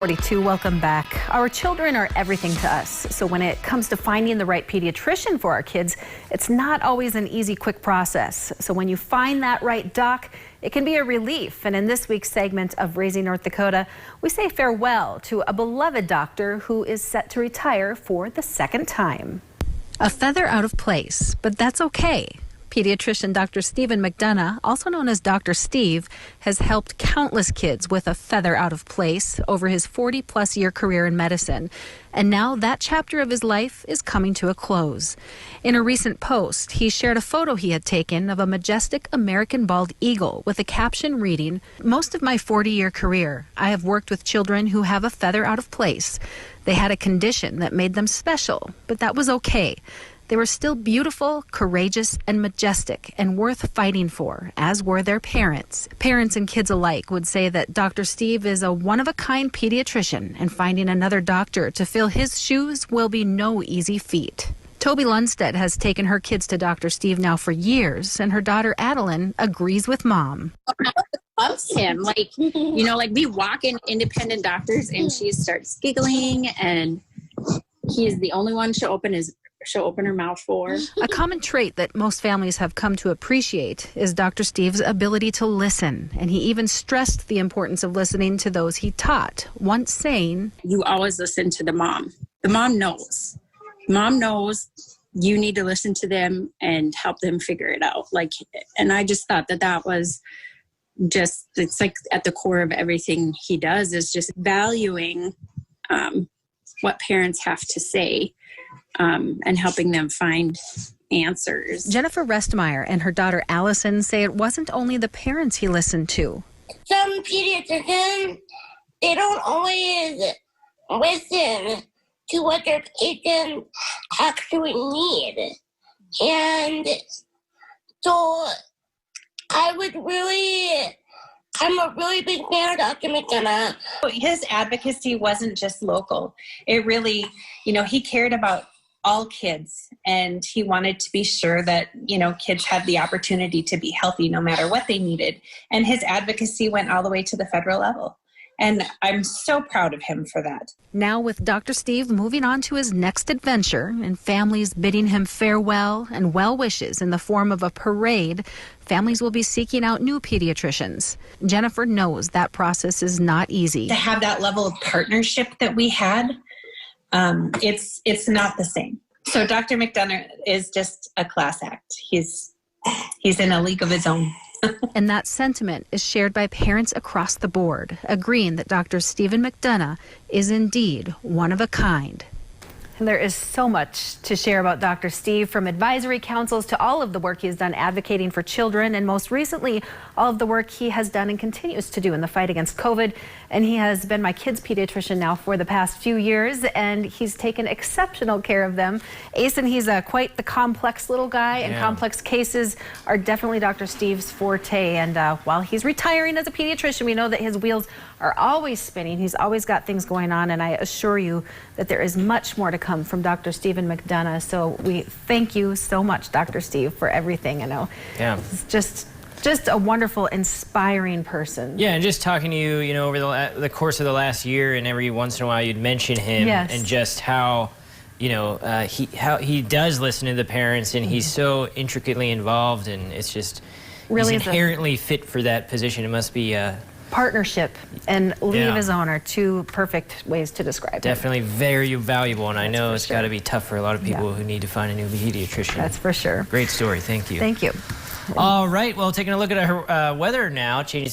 42, welcome back. Our children are everything to us. So when it comes to finding the right pediatrician for our kids, it's not always an easy, quick process. So when you find that right doc, it can be a relief. And in this week's segment of Raising North Dakota, we say farewell to a beloved doctor who is set to retire for the second time. A feather out of place, but that's okay. Pediatrician Dr. Stephen McDonough, also known as Dr. Steve, has helped countless kids with a feather out of place over his 40-plus year career in medicine. And now that chapter of his life is coming to a close. In a recent post, he shared a photo he had taken of a majestic American bald eagle with a caption reading, "Most of my 40-year career, I have worked with children who have a feather out of place. They had a condition that made them special, but that was okay. They were still beautiful, courageous, and majestic, and worth fighting for, as were their parents." Parents and kids alike would say that Dr. Steve is a one-of-a-kind pediatrician, and finding another doctor to fill his shoes will be no easy feat. Toby Lundstedt has taken her kids to Dr. Steve now for years, and her daughter Adeline agrees with Mom. Loves him. Like we walk in independent doctors and she starts giggling, and he's the only one she'll open her mouth for. A common trait that most families have come to appreciate is Dr. Steve's ability to listen, and he even stressed the importance of listening to those he taught, once saying, "You always listen to the mom. The mom knows. Mom knows you need to listen to them and help them figure it out." And I just thought that was just, it's like at the core of everything he does is just valuing what parents have to say. And helping them find answers. Jennifer Restmeyer and her daughter Allison say it wasn't only the parents he listened to. Some pediatricians, they don't always listen to what their patients actually need. And so I'm a really big fan of Dr. McDonough. His advocacy wasn't just local. It really, he cared about all kids, and he wanted to be sure that, kids had the opportunity to be healthy no matter what they needed. And his advocacy went all the way to the federal level. And I'm so proud of him for that. Now with Dr. Steve moving on to his next adventure and families bidding him farewell and well wishes in the form of a parade, families will be seeking out new pediatricians. Jennifer knows that process is not easy. To have that level of partnership that we had, it's not the same. So Dr. McDonough is just a class act. He's in a league of his own. And that sentiment is shared by parents across the board, agreeing that Dr. Stephen McDonough is indeed one of a kind. And there is so much to share about Dr. Steve, from advisory councils to all of the work he has done advocating for children, and most recently, all of the work he has done and continues to do in the fight against COVID. And he has been my kids' pediatrician now for the past few years, and he's taken exceptional care of them. Asen, he's quite the complex little guy, and complex cases are definitely Dr. Steve's forte. And while he's retiring as a pediatrician, we know that his wheels are always spinning. He's always got things going on, and I assure you that there is much more to come from Dr. Stephen McDonough. So we thank you so much, Dr. Steve, for everything. I know it's just a wonderful, inspiring person. Yeah, and just talking to you, over the course of the last year, and every once in a while you'd mention him, and just how, he does listen to the parents, and he's so intricately involved, and it's just really he's inherently fit for that position. It must be partnership and leave his own are two perfect ways to describe it. Definitely very valuable, and I know it's got to be tough for a lot of people who need to find a new pediatrician. That's for sure. Great story. Thank you. Thank you. All right. Well, taking a look at our weather now, changing